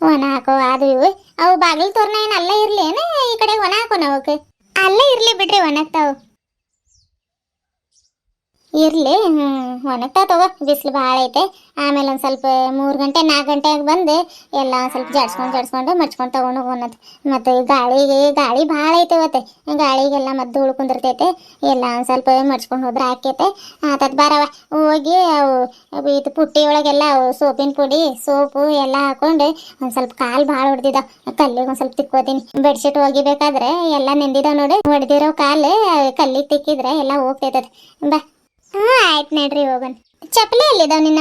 ಒಣ ಹಾಕೋ ಅದು ಇವು ಅವು ಬಾಗಿಲು ತೋರಣ ಏನು ಅಲ್ಲೇ ಇರ್ಲಿ ಏನ ಈ ಕಡೆ ಒಣ ಹಾಕೋಣ ಅವಕ್ಕೆ ಅಲ್ಲೇ ಇರ್ಲಿ ಬಿಡ್ರಿ ಒಣಗ್ತಾವ ಇರ್ಲಿ ಒಣಗ್ತಾ ತಗೋ ಬಿಸಿಲು ಭಾಳ ಐತೆ ಆಮೇಲೆ ಒಂದು ಸ್ವಲ್ಪ 3 ಗಂಟೆ 4 ಗಂಟೆಗೆ ಬಂದು ಎಲ್ಲ ಸ್ವಲ್ಪ ಜಡ್ಸ್ಕೊಂಡು ಮಡ್ಚ್ಕೊಂಡು ತಗೊಂಡು ಹೋಗೋಣತ್ ಮತ್ತು ಗಾಳಿ ಭಾಳ ಐತೆ ಇವತ್ತೆ ಗಾಳಿಗೆಲ್ಲ ಮತ್ತೆ ಧೂಳು ಕುಂದಿರ್ತೈತೆ ಎಲ್ಲ ಒಂದು ಸ್ವಲ್ಪ ಮಡ್ಚ್ಕೊಂಡು ಹೋದ್ರೆ ಆಕೈತೆ ಆತತ್ ಬಾರವ ಹೋಗಿ ಅವು ಇದು ಪುಟ್ಟಿ ಒಳಗೆಲ್ಲ ಅವು ಸೋಪಿನ ಪುಡಿ ಸೋಪು ಎಲ್ಲ ಹಾಕೊಂಡು ಒಂದು ಸ್ವಲ್ಪ ಕಾಲು ಭಾಳ ಹೊಡೆದಿದ್ದಾವೆ ಕಲ್ಲಿಗೆ ಒಂದು ಸ್ವಲ್ಪ ತಿಕ್ಕೋತೀನಿ ಬೆಡ್ಶೀಟ್ ಒಗಿಬೇಕಾದ್ರೆ ಎಲ್ಲ ನೆಂದಿದಾವ ನೋಡಿ ಹೊಡೆದಿರೋ ಕಾಲು ಕಲ್ಲಿಗೆ ತಿಕ್ಕಿದ್ರೆ ಎಲ್ಲ ಹೋಗ್ತೈತದ ಬಾ ಆಯ್ತು ನಡ್ರಿ ಹೋಗೋಣ ಚಪ್ಪಲಿ ಎಲ್ಲಿದಾವ್ ನಿನ್ನ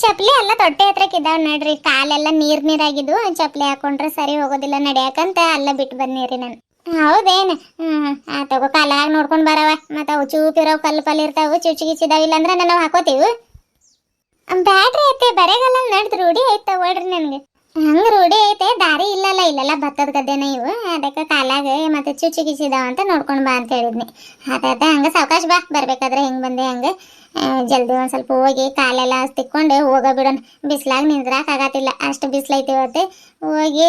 ಚಪ್ಪಲಿ ಎಲ್ಲ ತೊಟ್ಟೆ ಹತ್ರಕ್ಕಿದ್ದಾವ್ ನೋಡ್ರಿ ಕಾಲೆಲ್ಲ ನೀರಾಗಿದ್ದು ಚಪ್ಪಲಿ ಹಾಕೊಂಡ್ರೆ ಸರಿ ಹೋಗೋದಿಲ್ಲ ನಡಿಯಾಕಂತ ಅಲ್ಲ ಬಿಟ್ಟು ಬಂದಿರಿ ನಾನು ಹೌದೇನು ತಗೋ ಕಾಲಾಗ ನೋಡ್ಕೊಂಡು ಬರವ ಮತ್ತು ಅವು ಚೂಪಿರೋ ಕಲ್ಲು ಇರ್ತಾವು ಚುಚ್ಚಿಗಿಚ್ಚಿದಾವ ಇಲ್ಲಾಂದ್ರೆ ನಾವು ಹಾಕೋತೀವಿ ಬ್ಯಾಟ್ರಿ ಐತೆ ಬರೆಗಲ್ಲ ನಡ್ದು ರೂಢಿ ಐತೆ ತಗೊಳ್ರಿ ನನಗೆ ಹಂಗೆ ರೂಢಿ ಐತೆ ದಾರಿ ಇಲ್ಲೆಲ್ಲ ಭತ್ತದ ಗದ್ದೆನ ಇವು ಅದಕ್ಕೆ ಕಾಲಾಗ ಮತ್ತೆ ಚುಚ್ಚಿಗಿಚ್ಚಿದಾವ ಅಂತ ನೋಡ್ಕೊಂಡು ಬಾ ಅಂತ ಹೇಳಿದ್ನಿ ಅದ ಹಂಗೆ ಸಾವಕಾಶ ಬಾ ಬರ್ಬೇಕಾದ್ರೆ ಹೆಂಗೆ ಬಂದೆ ಹಂಗೆ ಜಲ್ದಿ ಒಂದು ಸ್ವಲ್ಪ ಹೋಗಿ ಕಾಲೆಲ್ಲ ತಿಕ್ಕೊಂಡು ಹೋಗೋ ಬಿಡೋಣ ಬಿಸಿಲಾಗ ನಿಂದ್ರಾಕಾಗತ್ತಿಲ್ಲ ಅಷ್ಟು ಬಿಸಿಲೈತಿ ಇವತ್ತು ಹೋಗಿ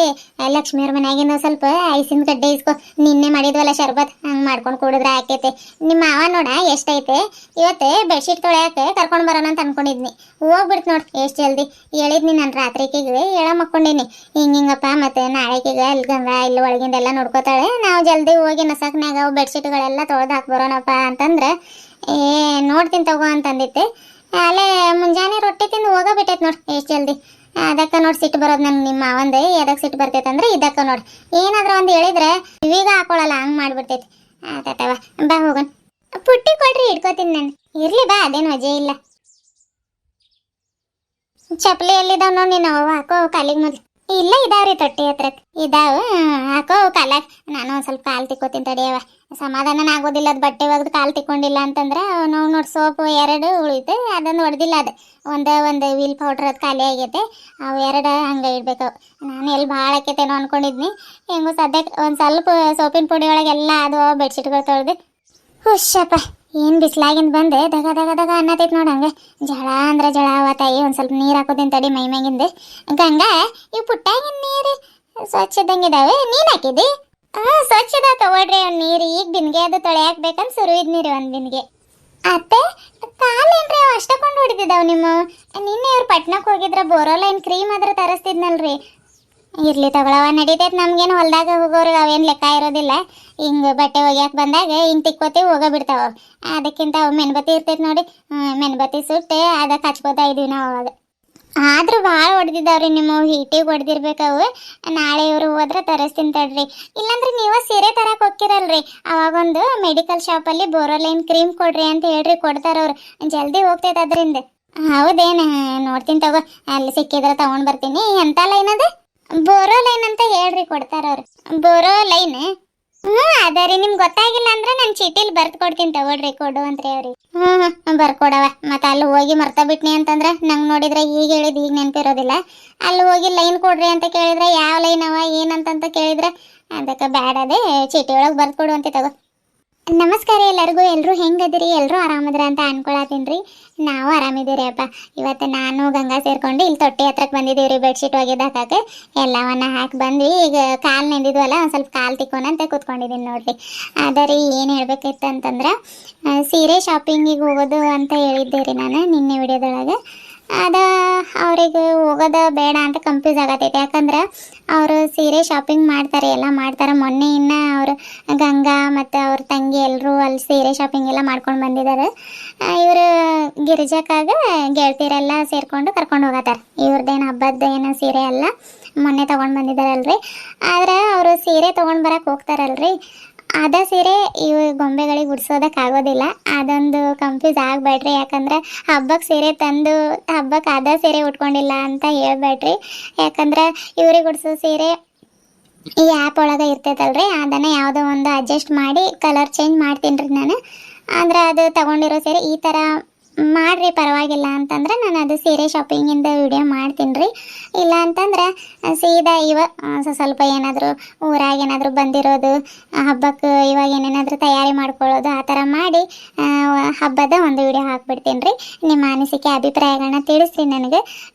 ಲಕ್ಷ್ಮಿಯವ್ರ ಮನ್ಯಾಗಿಂದ ಸ್ವಲ್ಪ ಐಸಿನ ಕಡ್ಡೆ ಇಸ್ಕೊ ನಿನ್ನೆ ಮಾಡಿದ್ವಲ್ಲ ಶರ್ಬತ್ ಹಂಗೆ ಮಾಡ್ಕೊಂಡು ಕುಡಿದ್ರೆ ಆಕೈತೆ ನಿಮ್ಮ ಮಾವ ನೋಡ ಎಷ್ಟೈತೆ ಇವತ್ತು ಬೆಡ್ಶೀಟ್ ತೊಳೆಯಕ್ಕೆ ಕರ್ಕೊಂಡು ಬರೋಣ ಅಂತ ಅನ್ಕೊಂಡಿದ್ನಿ ಹೋಗ್ಬಿಡ್ತು ನೋಡಿ ಎಷ್ಟು ಜಲ್ದಿ ಹೇಳಿದ್ನಿ ನಾನು ರಾತ್ರಿಗೆ ಹೇಳ ಮಕ್ಕೊಂಡೀನಿ ಹಿಂಗಪ್ಪ ಮತ್ತೆ ನಾಳೆಗೆ ಅಲ್ಲಿ ಗಂಗಾ ಇಲ್ಲಿ ಒಳಗಿಂದೆಲ್ಲ ನೋಡ್ಕೋತಾಳೆ ನಾವು ಜಲ್ದಿ ಹೋಗಿ ನಸಕ್ನಾಗ ಅವು ಬೆಡ್ಶೀಟ್ಗಳೆಲ್ಲ ತೊಳೆದು ಹಾಕಿ ಬರೋಣಪ್ಪ ಅಂತಂದ್ರೆ ನೋಡ್ತೀನಿ ತಗೋ ಅಂತಂದಿತ್ತೆ ಅಲ್ಲೇ ಮುಂಜಾನೆ ರೊಟ್ಟಿ ತಿಂದು ಹೋಗೋಬಿಟ್ಟೈತೆ ನೋಡಿ ಎಷ್ಟು ಜಲ್ದಿ ಅದಕ್ಕೆ ನೋಡಿ ಸಿಟ್ಟು ಬರೋದು ನಂಗೆ ನಿಮ್ಮ ಮಾವಂದೆ ಎದಕ್ಕೆ ಸಿಟ್ಟು ಬರ್ತೈತೆ ಅಂದ್ರೆ ಇದಕ್ಕೆ ನೋಡಿ ಏನಾದರೂ ಒಂದು ಹೇಳಿದ್ರೆ ಇವೀಗ ಹಾಕೊಳ್ಳಲ್ಲ ಹಂಗೆ ಮಾಡಿಬಿಡ್ತೈತಿ ಆತವ ಬಾ ಹೋಗೋಣ ಪುಟ್ಟಿ ಕೊಡ್ರಿ ಇಟ್ಕೋತೀನಿ ನಾನು ಇರಲಿ ಬಾ ಅದೇನು ವಜೆ ಇಲ್ಲ ಚಪ್ಪಲಿ ಎಲ್ಲಿದಾವ್ ನೋಡಿ ನೀನು ಹಾಕೋ ಕಾಲಿಗೆ ಮೊದಲು ಇಲ್ಲ ಇದಾವ್ರಿ ತೊಟ್ಟಿ ಹತ್ರ ಇದಾವ ಹಾಕೋ ಕಾಲಾಗ ನಾನು ಒಂದು ಸ್ವಲ್ಪ ಕಾಲು ತಿಕ್ಕೋತೀನಿ ತಡಿಯವ ಸಮಾಧಾನ ಆಗೋದಿಲ್ಲ ಅದು ಬಟ್ಟೆ ಒಗ್ದು ಕಾಲು ತಿಕ್ಕೊಂಡಿಲ್ಲ ಅಂತಂದ್ರೆ ನಾವು ನೋಡಿ ಸೋಪು 2 ಉಳಿತು ಅದೊಂದು ಹೊಡೆದಿಲ್ಲ ಅದು ಒಂದು ವೀಲ್ ಪೌಡ್ರ್ ಅದು ಖಾಲಿ ಆಗೈತೆ ಅವು 2 ಹಂಗೆ ಇಡ್ಬೇಕು ನಾನು ಎಲ್ಲಿ ಭಾಳ ಆಕೈತೇನೋ ಅಂದ್ಕೊಂಡಿದ್ನಿ ಹೆಂಗೋ ಸದ್ಯಕ್ಕೆ ಒಂದು ಸ್ವಲ್ಪ ಸೋಪಿನ ಪುಡಿ ಒಳಗೆಲ್ಲ ಅದು ಬೆಡ್ಶೀಟ್ಗಳು ತೊಳೆದು ಹುಷಪ್ಪ ಏನು ಬಿಸಿಲಾಗಿಂದ ಬಂದೆ ದಗ ಅನ್ನತೈತೆ ನೋಡಿ ಹಂಗೆ ಜಳ ಅಂದ್ರೆ ಜಳ ತಾಯಿ ಒಂದು ಸ್ವಲ್ಪ ನೀರು ಹಾಕೋದಿನ ತಡಿ ಮೈಮ್ಯಾಗಿಂದ ಗಂಗಾ ಇವು ಪುಟ್ಟಾಗಿನ ನೀರು ಸ್ವಚ್ಛ ಇದ್ದಂಗಿದಾವೆ ನೀನು ಹಾಕಿದ್ದಿ ಸ್ವಚ್ಛದ ತಗೊಳ್ರಿ ಒಂದು ನೀರು ಈಗ ಬಿನ್ಗೆ ಅದು ತೊಳೆ ಹಾಕ್ಬೇಕಂತ ಸುರುವಿದ್ ನೀರು ಒಂದು ಬಿನ್ಗೆ ಅತ್ತೆ ಕಾಲೇನ್ರಿ ಅವು ಅಷ್ಟಕೊಂಡು ಹೊಡಿತಿದ್ದಾವೆ ನಿಮ್ಮ ನಿನ್ನೆ ಇವ್ರು ಪಟ್ನಕ್ಕೆ ಹೋಗಿದ್ರೆ ಬೋರೋಲೈನ್ ಕ್ರೀಮ್ ಆದ್ರೆ ತರಿಸ್ತಿದ್ನಲ್ರಿ ಇರ್ಲಿ ತಗೊಳವ ನಡೀತೈತೆ ನಮ್ಗೇನು ಹೊಲ್ದಾಗ ಹೋಗೋರಿಗೆ ಅವೇನು ಲೆಕ್ಕ ಇರೋದಿಲ್ಲ ಹಿಂಗೆ ಬಟ್ಟೆ ಒಗ್ಯಾಕೆ ಬಂದಾಗ ಹಿಂಗೆ ತಿಕ್ಕೋತೀವಿ ಹೋಗೋ ಬಿಡ್ತಾವ ಅದಕ್ಕಿಂತ ಅವು ಮೆಣಬತ್ತಿ ಇರ್ತೈತೆ ನೋಡಿ ಮೆಣಬತ್ತಿ ಸುಟ್ಟು ಅದಕ್ಕೆ ಹಚ್ಕೋತಾ ಇದೀವಿ ನಾವು ಅವಾಗ ಆದ್ರೂ ಭಾಳ ಹೊಡೆದಿದ್ದಾವ್ರಿ ನಿಮ್ಮ ಹೀಟಿಗೆ ಹೊಡೆದಿರ್ಬೇಕವು ನಾಳೆ ಇವರು ಹೋದ್ರೆ ತರಿಸ್ತೀನಿ ತಡ್ರಿ ಇಲ್ಲಾಂದ್ರೆ ನೀವು ಸೀರೆ ತರಕ್ಕೆ ಹೋಗ್ತಿರಲ್ರಿ ಅವಾಗೊಂದು ಮೆಡಿಕಲ್ ಶಾಪಲ್ಲಿ ಬೋರೋಲೈನ್ ಕ್ರೀಮ್ ಕೊಡ್ರಿ ಅಂತ ಹೇಳ್ರಿ ಕೊಡ್ತಾರವ್ರು ಜಲ್ದಿ ಹೋಗ್ತೈತೆ ಅದರಿಂದ ಹೌದೇನು ನೋಡ್ತೀನಿ ತಗೋ ಅಲ್ಲಿ ಸಿಕ್ಕಿದ್ರೆ ತಗೊಂಡು ಬರ್ತೀನಿ ಎಂಥ ಲೈನ್ ಅದು ಬೋರೋಲೈನ್ ಅಂತ ಹೇಳ್ರಿ ಕೊಡ್ತಾರವ್ರು ಬೋರೋಲೈನ್ ಅದ ರೀ ನಿಮ್ಗೆ ಗೊತ್ತಾಗಿಲ್ಲ ಅಂದ್ರೆ ನಾನು ಚೀಟಿಲಿ ಬರ್ದು ಕೊಡ್ತೀನಿ ತಗೊಳ್ರಿ ಕೊಡು ಅಂತ್ರಿ ಅವ್ರಿಗೆ ಬರ್ಕೊಡವ ಮತ್ತೆ ಅಲ್ಲಿ ಹೋಗಿ ಮರ್ತಾ ಬಿಟ್ನಿ ಅಂತಂದ್ರೆ ನಂಗೆ ನೋಡಿದ್ರೆ ಈಗ ಹೇಳಿದ್ ಈಗ ನೆನಪಿರೋದಿಲ್ಲ ಅಲ್ಲಿ ಹೋಗಿ ಲೈನ್ ಕೊಡ್ರಿ ಅಂತ ಕೇಳಿದ್ರೆ ಯಾವ ಲೈನ್ ಅವ ಏನಂತ ಕೇಳಿದ್ರೆ ಅದಕ್ಕೆ ಬ್ಯಾಡ ಅದೇ ಚೀಟಿ ಒಳಗೆ ಬರ್ದು ಕೊಡು ಅಂತ ತಗೋ ನಮಸ್ಕಾರ ಎಲ್ಲರೂ ಹೆಂಗದಿರಿ ಎಲ್ಲರೂ ಆರಾಮದ್ರ ಅಂತ ಅನ್ಕೊಳತೀನಿ ರೀ ನಾವು ಆರಾಮಿದ್ದೀರಿ ಅಪ್ಪ ಇವತ್ತು ನಾನು ಗಂಗಾ ಸೇರ್ಕೊಂಡು ಇಲ್ಲಿ ತೊಟ್ಟಿ ಹತ್ರಕ್ಕೆ ಬಂದಿದ್ದೀವಿ ರೀ ಬೆಡ್ಶೀಟ್ ಒಗೆದಾಕಕ್ಕೆ ಎಲ್ಲವನ್ನ ಹಾಕಿ ಬಂದ್ವಿ ಈಗ ಕಾಲು ನೆಂದಿದ್ವಲ್ಲ ಒಂದು ಸ್ವಲ್ಪ ಕಾಲು ತಿಕ್ಕೋಣಂತ ಕೂತ್ಕೊಂಡಿದ್ದೀನಿ ನೋಡ್ರಿ ಅದ ರೀ ಏನು ಹೇಳ್ಬೇಕಿತ್ತು ಅಂತಂದ್ರೆ ಸೀರೆ ಶಾಪಿಂಗಿಗೆ ಹೋಗೋದು ಅಂತ ಹೇಳಿದ್ದೆ ರೀ ನಾನು ನಿನ್ನೆ ವಿಡಿಯೋದೊಳಗೆ ಅದ ಅವ್ರಿಗೆ ಹೋಗೋದು ಬೇಡ ಅಂತ ಕನ್ಫ್ಯೂಸ್ ಆಗತೈತೆ ಯಾಕಂದ್ರೆ ಅವರು ಸೀರೆ ಶಾಪಿಂಗ್ ಮಾಡ್ತಾರೆ ಎಲ್ಲ ಮಾಡ್ತಾರೆ ಮೊನ್ನೆ ಇನ್ನು ಅವರು ಗಂಗಾ ಮತ್ತು ಅವ್ರ ತಂಗಿ ಎಲ್ಲರೂ ಅಲ್ಲಿ ಸೀರೆ ಶಾಪಿಂಗ್ ಎಲ್ಲ ಮಾಡ್ಕೊಂಡು ಬಂದಿದ್ದಾರೆ ಇವರು ಗಿರಿಜಕ್ಕಾಗ ಗೆಳತಿಯರೆಲ್ಲ ಸೇರಿಕೊಂಡು ಕರ್ಕೊಂಡು ಹೋಗತ್ತಾರೆ ಇವ್ರದ್ದೇನು ಹಬ್ಬದ್ದೇನು ಸೀರೆ ಅಲ್ಲ ಮೊನ್ನೆ ತೊಗೊಂಡು ಬಂದಿದ್ದಾರಲ್ರಿ ಆದರೆ ಅವರು ಸೀರೆ ತೊಗೊಂಡು ಬರೋಕೆ ಹೋಗ್ತಾರಲ್ರಿ ಅದ ಸೀರೆ ಇವು ಗೊಂಬೆಗಳಿಗೆ ಉಡ್ಸೋದಕ್ಕಾಗೋದಿಲ್ಲ ಅದೊಂದು ಕನ್ಫ್ಯೂಸ್ ಆಗಬೇಡ್ರಿ ಯಾಕಂದ್ರೆ ಹಬ್ಬಕ್ಕೆ ಸೀರೆ ತಂದು ಹಬ್ಬಕ್ಕೆ ಅದ ಸೀರೆ ಉಟ್ಕೊಂಡಿಲ್ಲ ಅಂತ ಹೇಳ್ಬೇಡ್ರಿ ಯಾಕಂದ್ರೆ ಇವ್ರಿಗೆ ಉಡ್ಸೋ ಸೀರೆ ಈ ಆ್ಯಪ್ ಒಳಗೆ ಇರ್ತೈತಲ್ರಿ ಅದನ್ನು ಯಾವುದೋ ಒಂದು ಅಡ್ಜಸ್ಟ್ ಮಾಡಿ ಕಲರ್ ಚೇಂಜ್ ಮಾಡ್ತೀನಿ ರೀ ನಾನು ಅಂದ್ರೆ ಅದು ತೊಗೊಂಡಿರೋ ಸೀರೆ ಈ ಥರ ಮಾಡ್ರಿ ಪರವಾಗಿಲ್ಲ ಅಂತಂದ್ರೆ ನಾನು ಅದು ಸೀರೆ ಶಾಪಿಂಗಿಂದ ವಿಡಿಯೋ ಮಾಡ್ತೀನಿ ರೀ. ಇಲ್ಲ ಅಂತಂದ್ರೆ ಸೀದಾ ಸ್ವಲ್ಪ ಏನಾದರೂ ಊರಾಗ ಏನಾದರೂ ಬಂದಿರೋದು ಹಬ್ಬಕ್ಕೆ ಇವಾಗ ಏನೇನಾದರೂ ತಯಾರಿ ಮಾಡ್ಕೊಳ್ಳೋದು ಆ ಥರ ಮಾಡಿ ಹಬ್ಬದ ಒಂದು ವಿಡಿಯೋ ಹಾಕ್ಬಿಡ್ತೀನಿ ರೀ. ನಿಮ್ಮ ಅನಿಸಿಕೆ ಅಭಿಪ್ರಾಯಗಳನ್ನ ತಿಳಿಸ್ರಿ ನನಗೆ.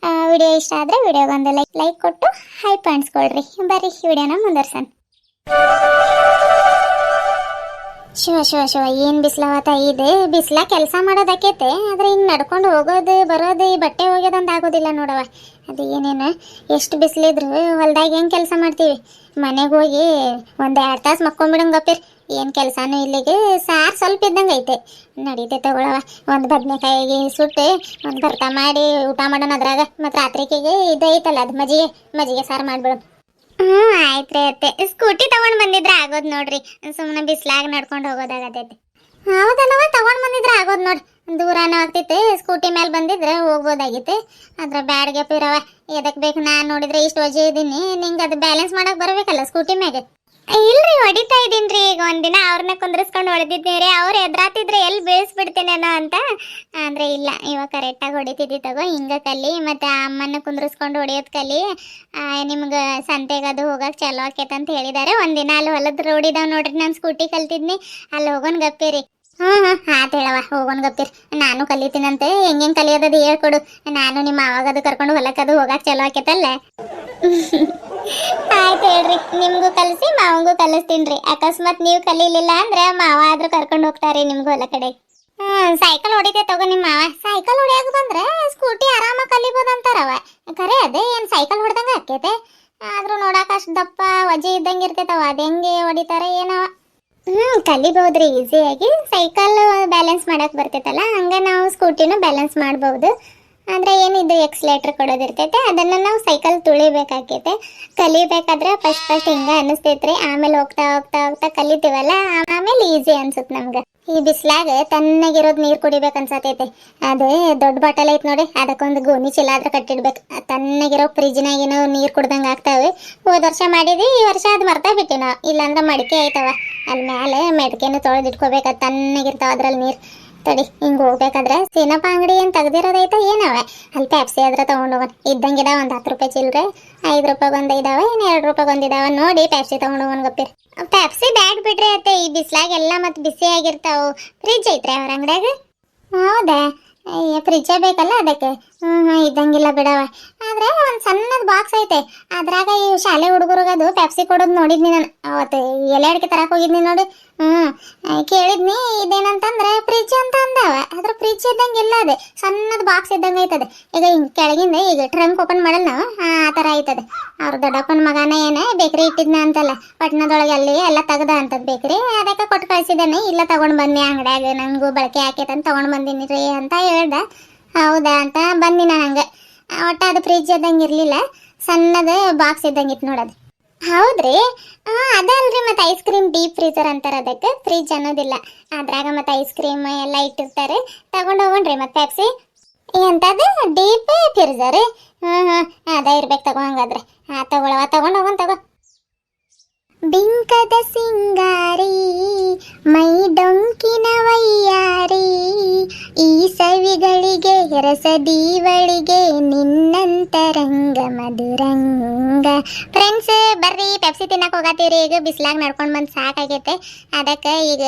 ವಿಡಿಯೋ ಇಷ್ಟ ಆದರೆ ವಿಡಿಯೋಗೊಂದು ಲೈಕ್ ಕೊಟ್ಟು ಹೈಪ್ ಅನ್ಸ್ಕೊಳ್ರಿ. ಬರ್ರಿ ವಿಡಿಯೋನ ಮುಂದುವರ್ಸೋಣ. ಶಿವ ಏನು ಬಿಸಿಲವತ್ತ ಇದೆ. ಬಿಸಿಲ ಕೆಲಸ ಮಾಡೋದಕ್ಕೈತೆ, ಆದ್ರೆ ಹಿಂಗೆ ನಡ್ಕೊಂಡು ಹೋಗೋದು ಬರೋದು ಈ ಬಟ್ಟೆ ಒಗೆದಂತ ಆಗೋದಿಲ್ಲ ನೋಡವ. ಅದು ಏನೇನು ಎಷ್ಟು ಬಿಸಿಲಿದ್ರು ಹೊಲ್ದಾಗ ಹೆಂಗೆ ಕೆಲಸ ಮಾಡ್ತೀವಿ. ಮನೆಗೆ ಹೋಗಿ ಒಂದು 2 ತಾಸು ಮಕ್ಕೊಂಬಿಡಂಗೆ ಗಪ್ಪಿರ್. ಏನು ಕೆಲಸನೂ ಇಲ್ಲಿಗೆ ಸಾರು ಸ್ವಲ್ಪ ಇದ್ದಂಗೆ ಐತೆ, ನಡೀತೆ ತಗೊಳವ. ಒಂದು ಬದನೆಕಾಯಿಗೆ ಸುಟ್ಟು ಒಂದು ಭರ್ತ ಮಾಡಿ ಊಟ ಮಾಡೋಣ ಅದ್ರಾಗ. ಮತ್ತು ರಾತ್ರಿಗೆ ಇದು ಐತಲ್ಲ ಅದು ಮಜ್ಜಿಗೆ ಸಾರು ಮಾಡ್ಬಿಡೋಣ. ಆಯ್ತು ರೀ ಅತ್ತೆ. ಸ್ಕೂಟಿ ತಗೊಂಡ್ ಬಂದಿದ್ರೆ ಆಗೋದು ನೋಡ್ರಿ. ಸುಮ್ಮನೆ ಬಿಸ್ಲಾಗ ನಡ್ಕೊಂಡು ಹೋಗೋದಾಗತೈತಿ. ಹೌದಲ್ಲವ, ತಗೊಂಡ್ ಬಂದಿದ್ರೆ ಆಗೋದು ನೋಡಿ. ದೂರನೂ ಆಗ್ತೈತೆ. ಸ್ಕೂಟಿ ಮೇಲೆ ಬಂದಿದ್ರೆ ಹೋಗ್ಬೋದಾಗಿತ್ತು. ಅದ್ರ ಬ್ಯಾಡ್ಗೆ ಪಿರವ ಎದಕ್ ಬೇಕು. ನಾನು ನೋಡಿದ್ರೆ ಇಷ್ಟು ವಜೆ ಇದ್ದೀನಿ, ನಿಂಗೆ ಅದು ಬ್ಯಾಲೆನ್ಸ್ ಮಾಡಕ್ ಬರಬೇಕಲ್ಲ ಸ್ಕೂಟಿ ಮ್ಯಾಗ. ಇಲ್ರಿ, ಹೊಡಿತಾ ಇದೀನ್ರಿ. ಈಗ ಒಂದಿನ ಅವ್ರನ್ನ ಕುಂದ್ರಿಸ್ಕೊಂಡು ಹೊಡೆದಿದ್ದೀರಿ. ಅವ್ರು ಎದ್ರಾತಿದ್ರೆ ಎಲ್ಲಿ ಬೀಳಿಸ್ಬಿಡ್ತೀನೇನೋ ಅಂತ. ಅಂದ್ರೆ ಇಲ್ಲ, ಇವಾಗ ಕರೆಕ್ಟಾಗಿ ಹೊಡಿತಿದ್ದಿ ತಗೋ. ಹಿಂಗ ಕಲಿ, ಮತ್ತೆ ಅಮ್ಮನ ಕುಂದ್ರಿಸ್ಕೊಂಡು ಹೊಡಿಯೋದು ಕಲಿ. ನಿಮ್ಗೆ ಸಂತೆಗೆ ಅದು ಹೋಗಕ್ಕೆ ಚಲೋ ಆಕೇತ ಅಂತ ಹೇಳಿದ್ದಾರೆ. ಒಂದಿನ ಅಲ್ಲಿ ಹೊಲದ ರೋಡ್ ಇದಾವೆ ನೋಡ್ರಿ, ನಾನು ಸ್ಕೂಟಿ ಕಲ್ತಿದ್ನಿ. ಅಲ್ಲಿ ಹೋಗೋನ್ ಗಪ್ಪಿರಿ. ಆತ ಹೇಳವ, ಹೋಗೋನ್ ಗಪ್ಪಿರಿ. ನಾನು ಕಲಿತೀನಂತೆ. ಹೆಂಗೆ ಕಲಿಯೋದದು ಹೇಳ್ಕೊಡು. ನಾನು ನಿಮ್ಮ ಅವಾಗದು ಕರ್ಕೊಂಡು ಹೊಲಕ್ಕದು ಹೋಗಕ್ಕೆ ಚಲೋ ಆಕೇತಲ್ಲ. ಆಯ್ತು ಹೇಳ್ರಿ, ನಿಮ್ಗೂ ಕಲಿಸಿ ಮಾವಂಗೂ ಕಲಿಸ್ತೀನಿ. ಅಕಸ್ಮಾತ್ ನೀವು ಕಲೀಲಿಲ್ಲ ಅಂದ್ರೆ ಮಾವ ಆದ್ರೂ ಕರ್ಕೊಂಡು ಹೋಗ್ತಾರೆ ನಿಮ್ಗೂ ಹೊಲ ಕಡೆ. ಸೈಕಲ್ ಹೊಡಿತೆ ತಗೋ ನಿಮ್ಮ ಮಾವ. ಸೈಕಲ್ ಹೊಡಿಯಾಕ ಬಂದ್ರೆ ಸ್ಕೂಟಿ ಆರಾಮಾಗಿ ಕಲಿಬೋದು ಅಂತಾರವ. ಖರೆ ಅದೇ ಏನು ಸೈಕಲ್ ಹೊಡ್ದಂಗೆ ಆಕೈತೆ. ಆದ್ರೂ ನೋಡಕ್ಕೆ ಅಷ್ಟು ದಪ್ಪ ವಜೆ ಇದ್ದಂಗೆ ಇರ್ತೈತವ. ಅದು ಹೆಂಗೆ ಹೊಡಿತಾರೆ ಏನವ. ಕಲಿಬಹುದ್ರಿ ಈಸಿಯಾಗಿ. ಸೈಕಲ್ ಬ್ಯಾಲೆನ್ಸ್ ಮಾಡಕ್ ಬರ್ತೈತಲ್ಲ, ಹಂಗೆ ನಾವು ಸ್ಕೂಟಿನೂ ಬ್ಯಾಲೆನ್ಸ್ ಮಾಡ್ಬೋದು. ಆದರೆ ಏನಿದು ಎಕ್ಸ್ಲೇಟ್ರ್ ಕೊಡೋದಿರ್ತೈತೆ, ಅದನ್ನು ನಾವು ಸೈಕಲ್ ತುಳಿಬೇಕಾಕೈತೆ. ಕಲಿಬೇಕಾದ್ರೆ ಫಸ್ಟ್ ಹಿಂಗೆ ಅನ್ನಿಸ್ತೈತ್ರಿ. ಆಮೇಲೆ ಹೋಗ್ತಾ ಹೋಗ್ತಾ ಹೋಗ್ತಾ ಕಲಿತೀವಲ್ಲ, ಆಮೇಲೆ ಈಸಿ ಅನ್ಸುತ್ತೆ ನಮ್ಗೆ. ಈ ಬಿಸಿಲಾಗ ತಣ್ಣಗಿರೋದು ನೀರು ಕುಡಿಬೇಕು ಅನ್ಸತೈತೆ. ಅದೇ ದೊಡ್ಡ ಬಾಟಲ್ ಐತೆ ನೋಡಿ, ಅದಕ್ಕೊಂದು ಗೋಣಿ ಚೀಲ ಆದ್ರೆ ಕಟ್ಟಿಡ್ಬೇಕು. ತಣ್ಣಗಿರೋ ಫ್ರಿಜ್ನಾಗೇನೋ ನೀರು ಕುಡ್ದಂಗೆ ಆಗ್ತಾವೆ. ಹೋದ ವರ್ಷ ಮಾಡಿದ್ವಿ, ಈ ವರ್ಷ ಅದು ಮರ್ತಾ ಬಿಟ್ಟಿವಿ ನಾವು. ಇಲ್ಲಾಂದ್ರೆ ಮಡಿಕೆ ಐತವ ಅಲ್ಲಿ ಮ್ಯಾಲೆ, ಮೆಡ್ಕೆನೂ ತೊಳೆದಿಟ್ಕೋಬೇಕು. ಅದು ತಣ್ಣಗಿರ್ತಾವ ಅದ್ರಲ್ಲಿ ನೀರು. ತಡಿ, ಹಿಂಗೆ ಹೋಗ್ಬೇಕಾದ್ರೆ ಸೀನಪ್ಪ ಅಂಗಡಿ ಏನು ತೆಗ್ದಿರೋದೈತೆ ಏನವ, ಅಲ್ಲಿ ಪ್ಯಾಪ್ಸಿ ಆದ್ರೆ ತೊಗೊಂಡೋಗೋಣ. ಇದ್ದಂಗಿದಾವ ಒಂದು 10 ರೂಪಾಯಿ ಚಿಲ್ಲರೆ, 5 ರೂಪಾಯಿ ಒಂದು ಇದಾವೆ, ಇನ್ನು 2 ರೂಪಾಯಿ ಒಂದು ಇದಾವೆ ನೋಡಿ. ಪ್ಯಾಪ್ಸಿ ತೊಗೊಂಡೋಗೋಣ ಗಪ್ಪಿರಿ. ಪ್ಯಾಪ್ಸಿ ಬ್ಯಾಡ್ ಬಿಡ್ರಿ ಅತ್ತೆ, ಈ ಬಿಸಿಲಾಗೆಲ್ಲ ಮತ್ತು ಬಿಸಿ ಆಗಿರ್ತಾವೆ. ಫ್ರಿಜ್ ಐತ್ರಿ ಅವ್ರ ಅಂಗಡ್ಯಾಗ? ಹೌದಾ, ಫ್ರಿಜ್ಜೇ ಬೇಕಲ್ಲ ಅದಕ್ಕೆ. ಇದ್ದಂಗಿಲ್ಲ ಬಿಡವ. ಆದರೆ ಒಂದು ಸಣ್ಣದು ಬಾಕ್ಸ್ ಐತೆ, ಅದ್ರಾಗ ಈ ಶಾಲೆ ಹುಡುಗರಿಗದು ಪ್ಯಾಪ್ಸಿ ಕೊಡೋದು ನೋಡಿದ್ನಿ ನಾನು ಅವತ್ತು. ಎಲೆ ಅಡಿಕೆ ತರಕ್ಕೆ ಹೋಗಿದ್ನಿ ನೋಡಿ. ಕೇಳಿದ್ನಿ ಇದೇನಂತಂದ್ರೆ ಫ್ರಿಜ್ ಅಂತ ಅಂದವ. ಅದ್ರ ಫ್ರಿಜ್ ಇದ್ದಂಗೆ ಇಲ್ಲ, ಅದೇ ಸಣ್ಣದು ಬಾಕ್ಸ್ ಇದ್ದಂಗೆ ಐತದೆ. ಈಗ ಹಿಂಗೆ ಕೆಳಗಿಂದ ಈಗ ಟ್ರಂಕ್ ಓಪನ್ ಮಾಡಲ್ಲ ನಾವು, ಆ ಥರ ಐತದೆ. ಅವ್ರ ದೊಡ್ಡಪ್ಪನ ಮಗನ ಏನೇ ಬೇಕ್ರಿ ಇಟ್ಟಿದ್ನ ಅಂತಲ್ಲ, ಪಟ್ಟಣದೊಳಗೆ ಅಲ್ಲಿ ಎಲ್ಲ ತೆಗ್ದ ಅಂತದ್ ಬೇಕ್ರಿ. ಅದಕ್ಕೆ ಕೊಟ್ಟು ಕಳಿಸಿದ್ದಾನೆ. ಇಲ್ಲ ತಗೊಂಡು ಬಂದೆ ಅಂಗಡ್ಯಾಗ, ನನಗೂ ಬಳಕೆ ಆಕೈತಂತ ತಗೊಂಡು ಬಂದಿನಿ ರೀ ಅಂತ ಹೇಳ್ದ. ಹೌದಾ ಅಂತ ಬಂದಿನ. ನಂಗೆ ಒಟ್ಟು ಅದು ಫ್ರಿಜ್ ಇದ್ದಂಗೆ ಇರಲಿಲ್ಲ, ಸಣ್ಣದು ಬಾಕ್ಸ್ ಇದ್ದಂಗೆ ಇತ್ತು ನೋಡೋದು. ಹೌದ್ರಿ, ಅದಲ್ರಿ. ಮತ್ತು ಐಸ್ ಕ್ರೀಮ್ ಡೀಪ್ ಫ್ರೀಜರ್ ಅಂತಾರೆ ಅದಕ್ಕೆ, ಫ್ರಿಜ್ ಅನ್ನೋದಿಲ್ಲ. ಅದ್ರಾಗ ಮತ್ತು ಐಸ್ ಕ್ರೀಮ್ ಎಲ್ಲ ಇಟ್ಟಿರ್ತಾರೆ. ತಗೊಂಡು ಹೋಗೋಣ್ರಿ. ಮತ್ತು ಪ್ಯಾಪ್ಸಿ ಎಂಥದ್ದು ಡೀಪ್ ಫ್ರೀಜರ್? ಅದ ಇರ್ಬೇಕು ತಗೋ. ಹಂಗಾದ್ರೆ ತಗೊಳವ, ತಗೊಂಡು ಹೋಗೋಣ ತಗೋ. ಬಿಂಕದ ಸಿಂಗಾರಿ ಮೈ ಡೊಂಕಿನ ವಯ್ಯಾರಿ, ಈ ಸವಿಗಳಿಗೆ ರಸದೀವಳಿಗೆ ನಿನ್ನಂತರಂಗ ಮಧುರಂಗ. ಫ್ರೆಂಡ್ಸ್ ಬರ್ರಿ, ಪೆಪ್ಸಿ ತಿನ್ನಕ್ಕೆ ಹೋಗತ್ತೀರಿ. ಈಗ ಬಿಸಿಲಾಗ ನಡ್ಕೊಂಡು ಬಂದು ಸಾಕಾಗೈತೆ. ಅದಕ್ಕೆ ಈಗ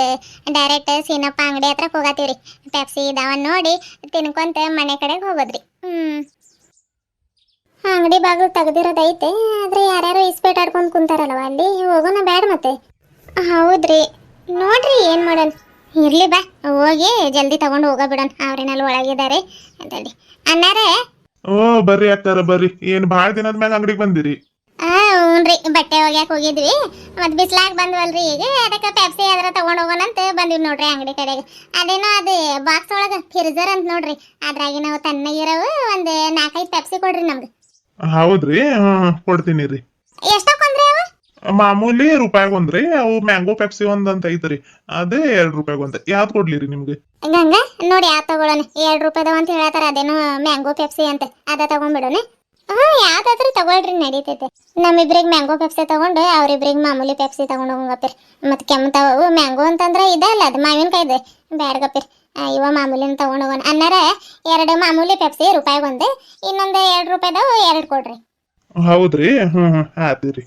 ಡೈರೆಕ್ಟ್ ಸೀನಪ್ಪ ಅಂಗಡಿ ಹತ್ರ ಹೋಗತ್ತೀವ್ರಿ. ಪೆಪ್ಸಿ ಇದಾವ ನೋಡಿ ತಿನ್ಕೊಂತ ಮನೆ ಕಡೆಗೆ ಹೋಗೋದ್ರಿ. ಅಂಗಡಿ ಬಾಗಿಲು ತೆಗ್ದಿರೋದೈತೆ, ಆದರೆ ಯಾರ್ಯಾರು ಇಸ್ಪೇಟ್ ಆಡ್ಕೊಂಡು ಕುಂತಾರಲ್ವ ಅಲ್ಲಿ. ಹೋಗೋಣ ಬ್ಯಾಡ ಮತ್ತೆ. ಹೌದ್ರಿ, ನೋಡ್ರಿ ಏನು ಮಾಡೋಣ. ಇರ್ಲಿ ಬಾ, ಹೋಗಿ ಜಲ್ದಿ ತಗೊಂಡು ಹೋಗೋ ಬಿಡೋಣ. ಅವ್ರೇನಲ್ಲಿ ಒಳಗಿದ್ದಾರೆ ಅಂತೇಳಿ. ಅಣ್ಣಾರೇ, ಓ ಬರ್ರಿ ಅಕ್ಕಾರ ಬರ್ರಿ. ಏನ್ ಭಾಳ ದಿನದ ಮ್ಯಾಗ ಅಂಗಡಿಗೆ ಬಂದಿರಿ? ಹ್ಞೂನ್ರಿ, ಬಟ್ಟೆ ಒಗ್ಯಾಕ ಹೋಗಿದ್ವಿ. ಮತ್ತೆ ಬಿಸ್ಲಾಗ ಬಂದ್ವಲ್ರಿ ಈಗ, ಅದಕ್ಕೆ ಪೆಪ್ಸಿ ಆದ್ರೆ ತಗೊಂಡು ಹೋಗೋಣ ಅಂತ ಬಂದ್ವಿ ನೋಡ್ರಿ ಅಂಗಡಿ ಕಡೆಗೆ. ಅದೇನೋ ಅದು ಬಾಕ್ಸ್ ಒಳಗೆ ಫ್ರಿಜರ್ ಅಂತ ನೋಡ್ರಿ, ಅದ್ರಾಗಿ ನಾವು ತಣ್ಣಗಿರವು ಒಂದು 4-5 ಪೆಪ್ಸಿ ಕೊಡ್ರಿ ನಮ್ಗೆ. ಹೌದ್ರಿ, ಕೊಡ್ತೀನಿ ರೀ. ಎಷ್ಟಕ್ಕೊಂದ್ರಿ ಅವ? ಮಾಮೂಲಿ ರೂಪಾಯಿಗೆ ಒಂದ್ರಿ. ಅವು ಮ್ಯಾಂಗೋ ಪೆಪ್ಸಿ ಒಂದ್ ಅಂತ ಐತ್ರಿ, ಅದೇ 2 ರೂಪಾಯಿಗೆ ಒಂದ್. ಯಾವ್ದು ಕೊಡ್ಲಿ ರೀ ನಿಮ್ಗೆ? ಗಂಗ ನೋಡಿ ಯಾವ್ದು ತಗೊಳ್ಳೋಣ. 2 ರೂಪಾಯಿದವ ಅಂತ ಹೇಳತ್ತಾರ, ಅದೇನೋ ಮ್ಯಾಂಗೋ ಪೆಪ್ಸಿ ಅಂತ, ಅದ ತಗೊಂಡ್ಬಿಡೋಣ. ಯಾವ್ದಾದ್ರೂ ತಗೊಳ್ರಿ, ನಡೀತೈತೆ. ನಮ್ಮಿಬ್ರಿಗೆ ಮ್ಯಾಂಗೋ ಪೆಪ್ಸಿ ತಗೊಂಡು ಅವ್ರಿಬ್ರಿಗೆ ಮಾಮೂಲಿ ಪೆಪ್ಸಿ ತಗೊಂಡು ಹೋಗಪ್ಪಿರಿ. ಮತ್ತೆ ಕೆಮ್ತಾವು ಮ್ಯಾಂಗೋ ಅಂತಂದ್ರೆ ಇದೆ ಅಲ್ಲ, ಅದು ಮಾವಿನಕಾಯಿ ಇದೆ. ಬ್ಯಾಡ ಗಪ್ಪಿರಿ. ಇವ ಮಾಮೂಲಿನ ತಗೊಂಡೋಗೋಣ ಅನ್ನಾರ 2 ಮಾಮೂಲಿ ಪೆಪ್ಸಿ ರೂಪಾಯಿಗೆ ಒಂದು ಇನ್ನೊಂದು 2 ರೂಪಾಯಿದವು 2 ಕೊಡ್ರಿ. ಹೌದ್ರಿ ಹ್ಮ್ ಆತಿರಿ.